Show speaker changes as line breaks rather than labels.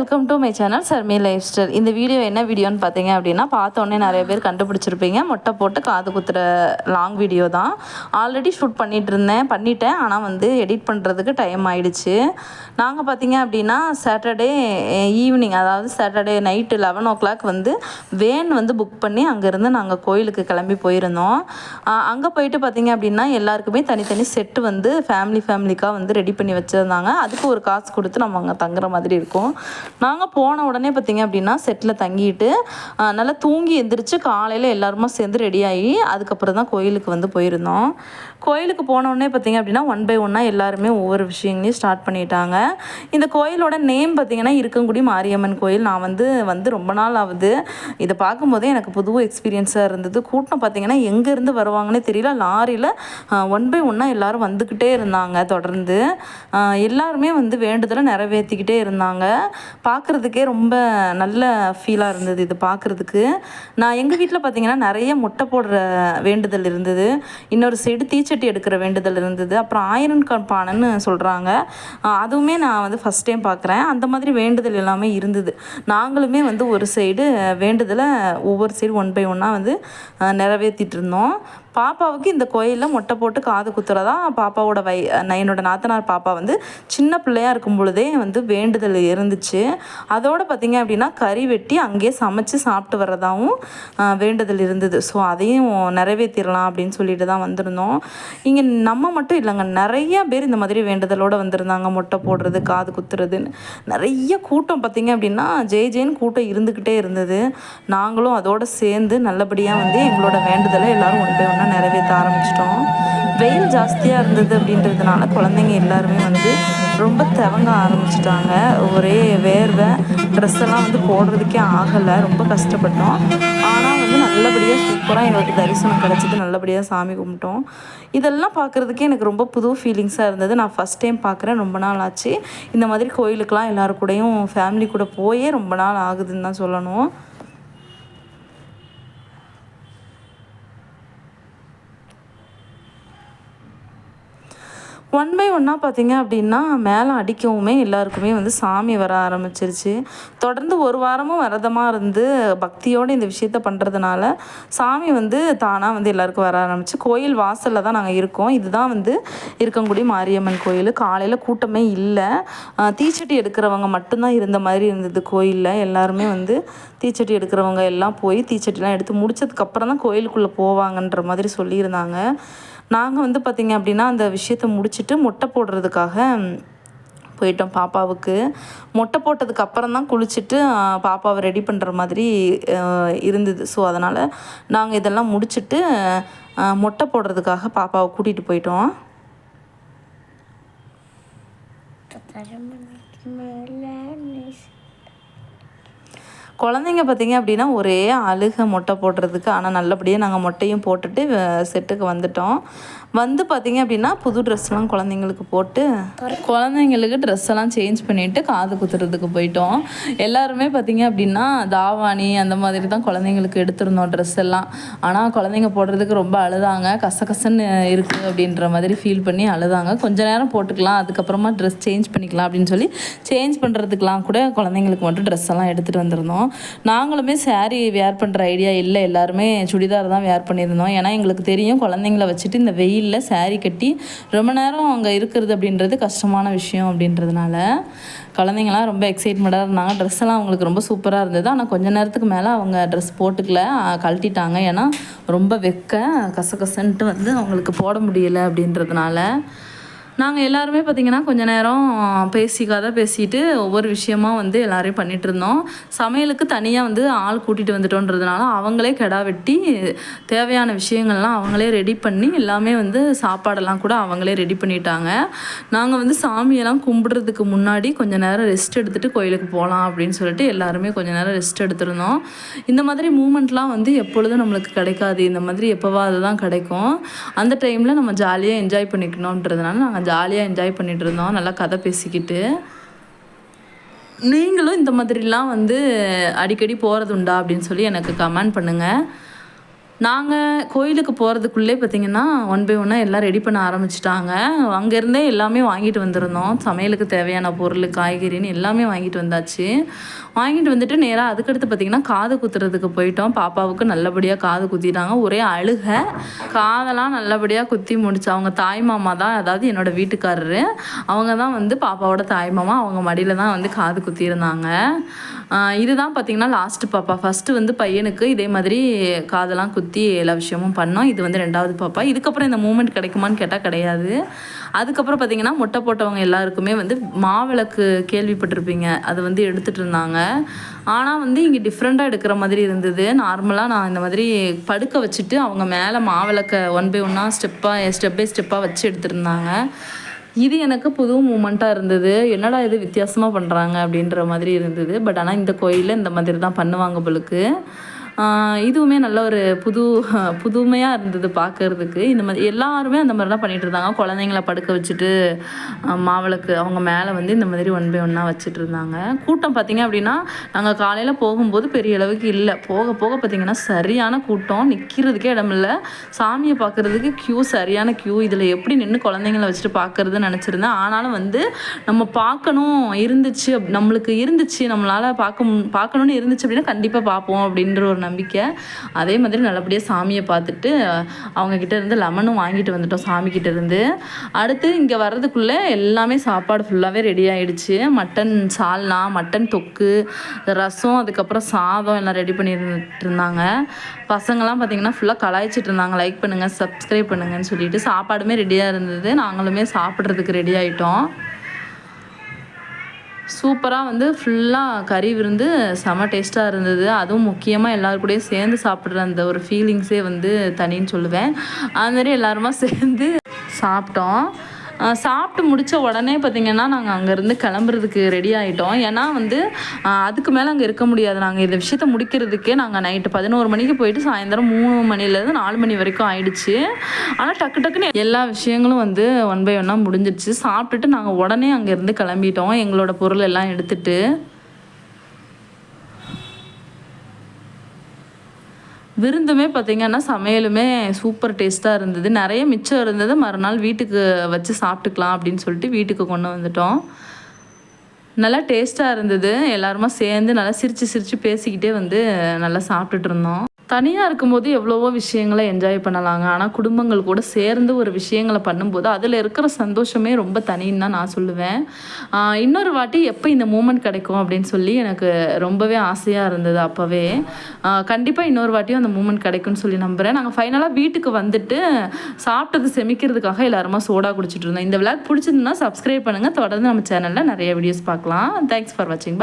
Welcome to my channel Sharmi life style. இந்த video என்ன வீடியோன்னு பார்த்தீங்க அப்படின்னா, பார்த்தோன்னே நிறைய பேர் கண்டுபிடிச்சிருப்பீங்க. மொட்டை போட்டு காது குத்துற லாங் வீடியோ தான். ஆல்ரெடி ஷூட் பண்ணிட்டேன். ஆனால் வந்து எடிட் பண்ணுறதுக்கு டைம் ஆகிடுச்சு. நாங்கள் பார்த்தீங்க அப்படின்னா சாட்டர்டே ஈவினிங், அதாவது சாட்டர்டே நைட்டு 11 வந்து வேன் வந்து புக் பண்ணி அங்கேருந்து நாங்கள் கோயிலுக்கு கிளம்பி போயிருந்தோம். அங்கே போயிட்டு பார்த்தீங்க அப்படின்னா எல்லாருக்குமே தனித்தனி செட்டு வந்து ஃபேமிலிக்காக வந்து ரெடி பண்ணி வச்சுருந்தாங்க. அதுக்கு ஒரு காசு கொடுத்து நம்ம அங்கே தங்குற மாதிரி இருக்கும். நாங்கள் போன உடனே பார்த்திங்க அப்படின்னா செட்டில் தங்கிட்டு நல்லா தூங்கி எந்திரிச்சு காலையில் எல்லாருமா சேர்ந்து ரெடி ஆகி அதுக்கப்புறம் தான் கோயிலுக்கு வந்து போயிருந்தோம். கோயிலுக்கு போன உடனே பார்த்திங்க அப்படின்னா 1 by 1 எல்லாருமே ஒவ்வொரு விஷயங்களையும் ஸ்டார்ட் பண்ணிட்டாங்க. இந்த கோயிலோட நேம் பார்த்திங்கன்னா இருக்கங்குடி மாரியம்மன் கோயில். நான் வந்து ரொம்ப நாள் ஆகுது. இதை பார்க்கும்போதே எனக்கு புது எக்ஸ்பீரியன்ஸாக இருந்தது. கூட்டம் பார்த்திங்கன்னா எங்கேருந்து வருவாங்கன்னே தெரியல. லாரியில் 1 by 1 எல்லோரும் வந்துக்கிட்டே இருந்தாங்க. தொடர்ந்து எல்லாருமே வந்து வேண்டுதலை நிறைவேற்றிக்கிட்டே இருந்தாங்க. பார்க்குறதுக்கே ரொம்ப நல்ல ஃபீலாக இருந்தது இது பார்க்குறதுக்கு. நான் எங்கள் வீட்டில் பார்த்திங்கன்னா நிறைய மொட்டை போடுற வேண்டுதல் இருந்தது. இன்னொரு சைடு தீச்சட்டி எடுக்கிற வேண்டுதல் இருந்தது. அப்புறம் ஆயிரன் பானைன்னு சொல்கிறாங்க, அதுவுமே நான் வந்து ஃபஸ்ட் டைம் பார்க்குறேன். அந்த மாதிரி வேண்டுதல் எல்லாமே இருந்தது. நாங்களுமே வந்து ஒரு சைடு வேண்டுதலை ஒவ்வொரு சைடு 1 by 1 வந்து நிறைவேற்றிட்டு இருந்தோம். பாப்பாவுக்கு இந்த கோயிலில் மொட்டை போட்டு காது குத்துறதா பாப்பாவோட என்னோட நாத்தனார் பாப்பா வந்து சின்ன பிள்ளையாக இருக்கும் பொழுதே வந்து வேண்டுதல் இருந்துச்சு. அதோடு பார்த்திங்க அப்படின்னா கறி வெட்டி அங்கேயே சமைச்சு சாப்பிட்டு வர்றதாகவும் வேண்டுதல் இருந்தது. ஸோ அதையும் நிறைவேற்றிடலாம் அப்படின்னு சொல்லிட்டு தான் வந்திருந்தோம். இங்கே நம்ம மட்டும் இல்லைங்க, நிறைய பேர் இந்த மாதிரி வேண்டுதலோடு வந்திருந்தாங்க. மொட்டை போடுறது, காது குத்துறதுன்னு நிறைய கூட்டம் பார்த்திங்க அப்படின்னா ஜெயின்னு கூட்டம் இருந்துக்கிட்டே இருந்தது. நாங்களும் அதோடு சேர்ந்து நல்லபடியாக வந்து எங்களோட வேண்டுதலை எல்லோரும் 1 by 1 நிறைவேற்ற ஆரம்பிச்சிட்டோம். வெயில் ஜாஸ்தியாக இருந்தது அப்படின்றதுனால குழந்தைங்க எல்லாருமே வந்து ரொம்ப தவங்க ஆரம்பிச்சிட்டாங்க. ஒரே வேர்வை, ட்ரெஸ் எல்லாம் வந்து போடுறதுக்கே ஆகலை. ரொம்ப கஷ்டப்பட்டோம். ஆனால் வந்து நல்லபடியாக சூப்பராக எங்களுக்கு தரிசனம் கிடச்சிது. நல்லபடியாக சாமி கும்பிட்டோம். இதெல்லாம் பார்க்குறதுக்கே எனக்கு ரொம்ப புது ஃபீலிங்ஸாக இருந்தது. நான் ஃபஸ்ட் டைம் பார்க்குறேன். ரொம்ப நாள் ஆச்சு இந்த மாதிரி கோயிலுக்கெலாம் எல்லோரு கூடயும் ஃபேமிலி கூட போயே ரொம்ப நாள் ஆகுதுன்னு தான் சொல்லணும். ஒன் பை ஒன்னாக பார்த்திங்க அப்படின்னா மேலே அடிக்கவுமே எல்லாருக்குமே வந்து சாமி வர ஆரம்பிச்சிருச்சு. தொடர்ந்து 1 வாரமும் விரதமாக இருந்து பக்தியோடு இந்த விஷயத்த பண்ணுறதுனால சாமி வந்து தானாக வந்து எல்லாருக்கும் வர ஆரம்பிச்சு. கோயில் வாசலில் தான் நாங்கள் இருக்கோம். இதுதான் வந்து இருக்கங்குடி மாரியம்மன் கோயில். காலையில் கூட்டமே இல்லை. தீச்சட்டி எடுக்கிறவங்க மட்டும்தான் இருந்த மாதிரி இருந்தது கோயிலில். எல்லாருமே வந்து தீச்சட்டி எடுக்கிறவங்க எல்லாம் போய் தீச்சட்டிலாம் எடுத்து முடிச்சதுக்கப்புறம் தான் கோயிலுக்குள்ளே போவாங்கன்ற மாதிரி சொல்லியிருந்தாங்க. நாங்கள் வந்து பார்த்திங்க அப்படின்னா அந்த விஷயத்தை முடிச்சுட்டு மொட்டை போடுறதுக்காக போயிட்டோம். பாப்பாவுக்கு மொட்டை போட்டதுக்கு அப்புறம் தான் குளிச்சுட்டு பாப்பாவை ரெடி பண்ணுற மாதிரி இருந்தது. ஸோ அதனால் நாங்கள் இதெல்லாம் முடிச்சுட்டு மொட்டை போடுறதுக்காக பாப்பாவை கூட்டிகிட்டு போயிட்டோம். குழந்தைங்க பார்த்திங்க அப்படின்னா ஒரே அழுக மொட்டை போடுறதுக்கு. ஆனால் நல்லபடியாக நாங்கள் மொட்டையும் போட்டுட்டு செட்டுக்கு வந்துட்டோம். வந்து பார்த்திங்க அப்படின்னா புது ட்ரெஸ்லாம் குழந்தைங்களுக்கு போட்டு குழந்தைங்களுக்கு ட்ரெஸ்ஸெல்லாம் சேஞ்ச் பண்ணிவிட்டு காது குத்துறதுக்கு போயிட்டோம். எல்லாருமே பார்த்திங்க அப்படின்னா தாவாணி அந்த மாதிரி தான் குழந்தைங்களுக்கு எடுத்திருந்தோம் ட்ரெஸ் எல்லாம். ஆனால் குழந்தைங்க போடுறதுக்கு ரொம்ப அழுதாங்க. கசகசன்னு இருக்குது அப்படின்ற மாதிரி ஃபீல் பண்ணி அழுதாங்க. கொஞ்ச நேரம் போட்டுக்கலாம், அதுக்கப்புறமா ட்ரெஸ் சேஞ்ச் பண்ணிக்கலாம் அப்படின்னு சொல்லி சேஞ்ச் பண்ணுறதுக்கெலாம் கூட குழந்தைங்களுக்கு மட்டும் ட்ரெஸ் எல்லாம் எடுத்துகிட்டு வந்திருந்தோம். நாங்களுமே சாரீ வேர் பண்ணுற ஐடியா இல்லை, எல்லாருமே சுடிதார் தான் வேர் பண்ணியிருந்தோம். ஏன்னா எங்களுக்கு தெரியும் குழந்தைங்கள வச்சுட்டு இந்த வெயிலில் சாரீ கட்டி ரொம்ப நேரம் அங்கே இருக்கிறது அப்படின்றது கஷ்டமான விஷயம் அப்படின்றதுனால குழந்தைங்களாம் ரொம்ப எக்ஸைட்மெண்ட்டாக இருந்தாங்க. ட்ரெஸ் எல்லாம் அவங்களுக்கு ரொம்ப சூப்பராக இருந்தது. ஆனால் கொஞ்ச நேரத்துக்கு மேலே அவங்க ட்ரெஸ் போட்டுக்கல, கழட்டிட்டாங்க. ஏன்னா ரொம்ப கசகசன்ட்டு வந்து அவங்களுக்கு போட முடியலை அப்படின்றதுனால நாங்கள் எல்லாருமே பார்த்திங்கன்னா கொஞ்சம் நேரம் பேசிட்டு ஒவ்வொரு விஷயமா வந்து எல்லோரையும் பண்ணிகிட்டு இருந்தோம். சமையலுக்கு தனியாக வந்து ஆள் கூட்டிகிட்டு வந்துட்டோன்றதுனால அவங்களே கெடா வெட்டி தேவையான விஷயங்கள்லாம் அவங்களே ரெடி பண்ணி எல்லாமே வந்து சாப்பாடெல்லாம் கூட அவங்களே ரெடி பண்ணிட்டாங்க. நாங்கள் வந்து சாமியெல்லாம் கும்பிடுறதுக்கு முன்னாடி கொஞ்சம் நேரம் ரெஸ்ட் எடுத்துகிட்டு கோயிலுக்கு போகலாம் அப்படின்னு சொல்லிட்டு எல்லாருமே கொஞ்சம் நேரம் ரெஸ்ட் எடுத்துருந்தோம். இந்த மாதிரி மூமெண்ட்லாம் வந்து எப்பொழுதும் நம்மளுக்கு கிடைக்காது. இந்த மாதிரி எப்போவாது தான் கிடைக்கும். அந்த டைமில் நம்ம ஜாலியாக என்ஜாய் பண்ணிக்கணுன்றதுனால நாங்கள் ஜாலியாக என்ஜாய் பண்ணிகிட்டு இருந்தோம், நல்லா கதை பேசிக்கிட்டு. நீங்களும் இந்த மாதிரிலாம் வந்து அடிக்கடி போகிறது உண்டா அப்படின்னு சொல்லி எனக்கு கமெண்ட் பண்ணுங்கள். நாங்கள் கோயிலுக்கு போகிறதுக்குள்ளே பார்த்திங்கன்னா 1 பை 1 எல்லாம் ரெடி பண்ண ஆரம்பிச்சிட்டாங்க. அங்கேருந்தே எல்லாமே வாங்கிட்டு வந்திருந்தோம். சமையலுக்கு தேவையான பொருள், காய்கறின்னு எல்லாமே வாங்கிட்டு வந்தாச்சு. வாங்கிட்டு வந்துட்டு நேராக அதுக்கடுத்து பார்த்திங்கன்னா காது குத்துறதுக்கு போயிட்டோம். பாப்பாவுக்கு நல்லபடியாக காது குத்திட்டாங்க. ஒரே அழுக. காதெல்லாம் நல்லபடியாக குத்தி முடிச்சு அவங்க தாய் மாமா தான், அதாவது என்னோடய வீட்டுக்காரரு, அவங்க தான் வந்து பாப்பாவோட தாய் மாமா. அவங்க மடியில் தான் வந்து காது குத்தியிருந்தாங்க. இதுதான் பார்த்திங்கன்னா லாஸ்ட்டு பாப்பா. ஃபஸ்ட்டு வந்து பையனுக்கு இதே மாதிரி காதெல்லாம் குத்தி எல்லா விஷயமும் பண்ணோம். இது வந்து 2வது பாப்பா. இதுக்கப்புறம் இந்த மூமெண்ட் கிடைக்குமான்னு கேட்டால் கிடையாது. அதுக்கப்புறம் பார்த்திங்கன்னா மொட்டை போட்டவங்க எல்லாருக்குமே வந்து மாவிளக்கு கேள்விப்பட்டிருப்பீங்க, அது வந்து எடுத்துகிட்டு இருந்தாங்க. ஆனால் வந்து இங்கே டிஃப்ரெண்ட்டாக எடுக்கிற மாதிரி இருந்தது. நார்மலாக நான் இந்த மாதிரி படுக்க வச்சுட்டு அவங்க மேலே மாவிளக்கை 1 பை 1 ஸ்டெப் பை ஸ்டெப்பாக வச்சு எடுத்துருந்தாங்க. இது எனக்கு புது மூமெண்ட்டாக இருந்தது. என்னடா இது வித்தியாசமாக பண்ணுறாங்க அப்படின்ற மாதிரி இருந்தது. பட் ஆனால் இந்த கோயிலில் இந்த மாதிரி தான் பண்ணுவாங்க போலுக்கு. இதுவுமே நல்ல ஒரு புதுமையாக இருந்தது பார்க்குறதுக்கு. இந்த மாதிரி எல்லாருமே அந்த மாதிரி தான் பண்ணிகிட்டு இருந்தாங்க. குழந்தைங்கள படுக்க வச்சுட்டு மாவிளக்கு அவங்க மேலே வந்து இந்த மாதிரி 1 பை 1 வச்சுட்டு இருந்தாங்க. கூட்டம் பார்த்திங்க அப்படின்னா நாங்கள் காலையில் போகும்போது பெரிய அளவுக்கு இல்லை. போக போக பார்த்திங்கன்னா சரியான கூட்டம், நிற்கிறதுக்கே இடமில்ல. சாமியை பார்க்குறதுக்கு சரியான க்யூ. இதில் எப்படி நின்று குழந்தைங்கள வச்சுட்டு பார்க்குறதுன்னு நினச்சிருந்தேன். ஆனாலும் வந்து நம்ம பார்க்கணும் இருந்துச்சு, நம்மளுக்கு இருந்துச்சு, நம்மளால் பார்க்கணுன்னு இருந்துச்சு அப்படின்னா கண்டிப்பாக பார்ப்போம் அப்படின்ற ஒரு நம்பிக்கை. அதே மாதிரி நல்லபடியாக சாமியை பார்த்துட்டு அவங்கக்கிட்ட இருந்து லெமனும் வாங்கிட்டு வந்துட்டோம் சாமிக்கிட்ட இருந்து. அடுத்து இங்கே வர்றதுக்குள்ளே எல்லாமே சாப்பாடு ஃபுல்லாகவே ரெடி ஆகிடுச்சு. மட்டன் சால்னா, மட்டன் தொக்கு, ரசம், அதுக்கப்புறம் சாதம் எல்லாம் ரெடி பண்ணிட்டு இருந்தாங்க. பசங்கள்லாம் பார்த்திங்கன்னா ஃபுல்லாக கலாய்ச்சிட்டு இருந்தாங்க. லைக் பண்ணுங்கள், சப்ஸ்கிரைப் பண்ணுங்கன்னு சொல்லிட்டு. சாப்பாடுமே ரெடியாக இருந்தது. நாங்களுமே சாப்பிட்றதுக்கு ரெடி ஆகிட்டோம். சூப்பராக வந்து ஃபுல்லாக கறி விருந்து செம டேஸ்ட்டாக இருந்தது. அதுவும் முக்கியமாக எல்லாருக்கூடயும் சேர்ந்து சாப்பிட்ற அந்த ஒரு ஃபீலிங்ஸே வந்து தனின்னு சொல்லுவேன். அது மாதிரி எல்லாருமா சேர்ந்து சாப்பிட்டோம். சாப்பிட்டு முடித்த உடனே பார்த்திங்கன்னா நாங்கள் அங்கேருந்து கிளம்புறதுக்கு ரெடி ஆகிட்டோம். ஏன்னா வந்து அதுக்கு மேலே அங்கே இருக்க முடியாது. நாங்கள் இந்த விஷயத்த முடிக்கிறதுக்கே நாங்கள் நைட்டு 11 மணிக்கு போயிட்டு சாயந்தரம் 3 மணிலேருந்து 4 மணி வரைக்கும் ஆயிடுச்சு. ஆனால் டக்குன்னு எல்லா விஷயங்களும் வந்து 1 பை 1 முடிஞ்சிடுச்சு. சாப்பிட்டுட்டு நாங்கள் உடனே அங்கேருந்து கிளம்பிட்டோம் எங்களோட பொருள் எல்லாம் எடுத்துகிட்டு. விருந்துமே பார்த்திங்கன்னா சமையலுமே சூப்பர் டேஸ்ட்டாக இருந்தது. நிறைய மிச்சம் இருந்தது. மறுநாள் வீட்டுக்கு வச்சு சாப்பிட்டுக்கலாம் அப்படின்னு சொல்லிட்டு வீட்டுக்கு கொண்டு வந்துட்டோம். நல்லா டேஸ்ட்டாக இருந்தது. எல்லாருமா சேர்ந்து நல்லா சிரித்து பேசிக்கிட்டே வந்து நல்லா சாப்பிட்டுட்டு இருந்தோம். தனியாக இருக்கும்போது எவ்வளவோ விஷயங்களை என்ஜாய் பண்ணலாங்க. ஆனால் குடும்பங்கள் கூட சேர்ந்து ஒரு விஷயங்களை பண்ணும்போது அதில் இருக்கிற சந்தோஷமே ரொம்ப தனின்னு தான் நான் சொல்லுவேன். இன்னொரு வாட்டி எப்போ இந்த மூமெண்ட் கிடைக்கும் அப்படின்னு சொல்லி எனக்கு ரொம்பவே ஆசையாக இருந்தது அப்போவே. கண்டிப்பாக இன்னொரு வாட்டியும் அந்த மூமெண்ட் கிடைக்கும்னு சொல்லி நம்புகிறேன். நாங்கள் ஃபைனலாக வீட்டுக்கு வந்துட்டு சாப்பிட்டது செமிக்கிறதுக்காக எல்லாருமா சோடா குடிச்சிட்டு இருந்தோம். இந்த விளாக் பிடிச்சிருந்ததுன்னா சப்ஸ்கிரைப் பண்ணுங்கள். தொடர்ந்து நம்ம சேனலில் நிறைய வீடியோஸ் பார்க்கலாம். தேங்க்ஸ் ஃபார் வாட்சிங்.